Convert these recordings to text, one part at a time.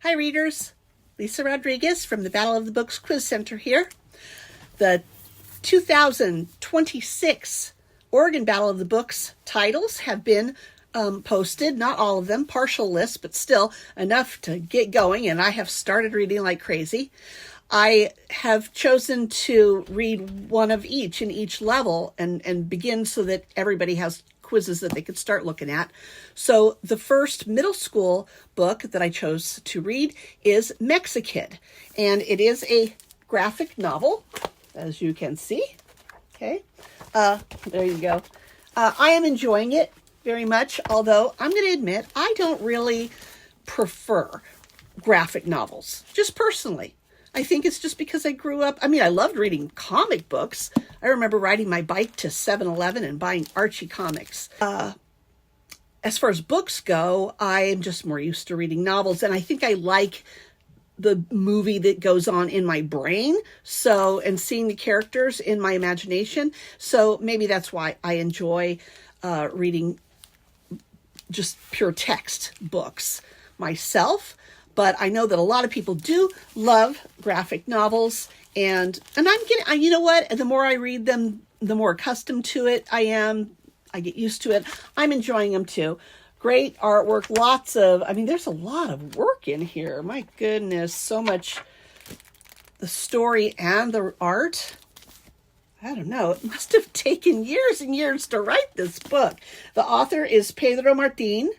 Hi readers, Lisa Rodriguez from the Battle of the Books Quiz Center here. The 2026 Oregon Battle of the Books titles have been posted, not all of them, partial lists, but still enough to get going, and I have started reading like crazy. I have chosen to read one of each in each level and begin so that everybody has quizzes that they could start looking at. So the first middle school book that I chose to read is Mexikid, and it is a graphic novel, as you can see. Okay, there you go. I am enjoying it very much, although I'm going to admit I don't really prefer graphic novels, just personally. I think it's just because I grew up, I loved reading comic books. I remember riding my bike to 7-Eleven and buying Archie comics. As far as books go, I am just more used to reading novels, and I think I like the movie that goes on in my brain, and seeing the characters in my imagination. So maybe that's why I enjoy reading just pure text books myself. But I know that a lot of people do love graphic novels, and I'm getting, you know what? The more I read them, the more accustomed to it I am. I get used to it. I'm enjoying them too. Great artwork, there's a lot of work in here. My goodness, so much, the story and the art. I don't know, it must have taken years and years to write this book. The author is Pedro Martín.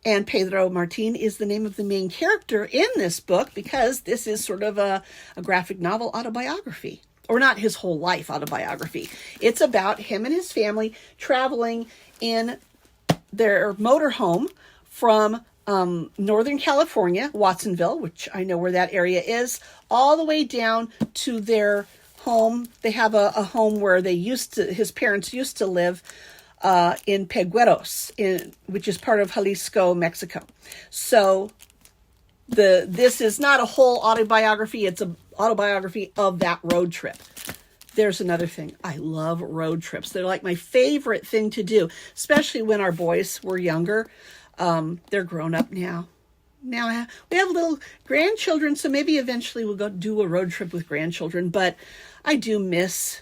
And Pedro Martín is the name of the main character in this book because this is sort of a graphic novel autobiography, or not his whole life autobiography. It's about him and his family traveling in their motorhome from Northern California, Watsonville, which I know where that area is, all the way down to their home. They have a home where his parents used to live in Pegueros, which is part of Jalisco, Mexico. So this is not a whole autobiography. It's an autobiography of that road trip. There's another thing. I love road trips. They're like my favorite thing to do, especially when our boys were younger. They're grown up now. Now we have little grandchildren, so maybe eventually we'll go do a road trip with grandchildren. But I do miss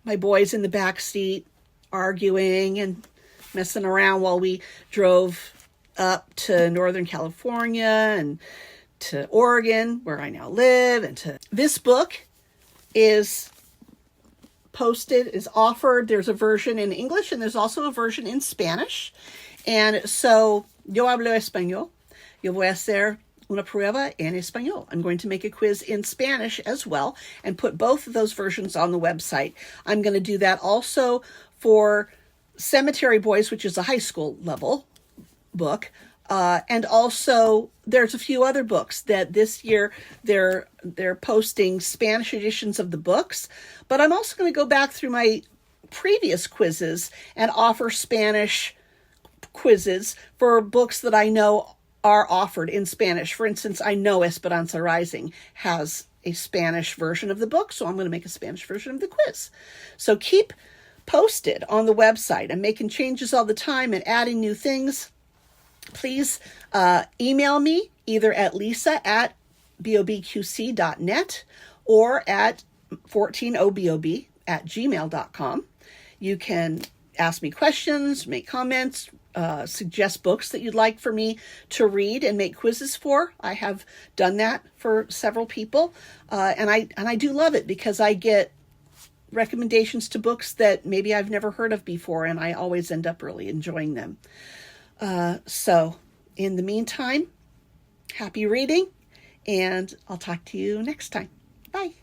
my boys in the back seat, arguing and messing around while we drove up to Northern California and to Oregon, where I now live. And this book is offered. There's a version in English and there's also a version in Spanish. And so, yo hablo español. Yo voy a hacer una prueba en español. I'm going to make a quiz in Spanish as well and put both of those versions on the website. I'm going to do that also for Cemetery Boys, which is a high school level book. And also there's a few other books that this year they're posting Spanish editions of the books. But I'm also going to go back through my previous quizzes and offer Spanish quizzes for books that I know are offered in Spanish. For instance, I know Esperanza Rising has a Spanish version of the book, so I'm going to make a Spanish version of the quiz. So keep posted on the website. I'm making changes all the time and adding new things. Please email me either at lisa@bobqc.net or at 14obob@gmail.com. You can ask me questions, make comments, suggest books that you'd like for me to read and make quizzes for. I have done that for several people, and I do love it because I get recommendations to books that maybe I've never heard of before, and I always end up really enjoying them. So in the meantime, happy reading, and I'll talk to you next time. Bye.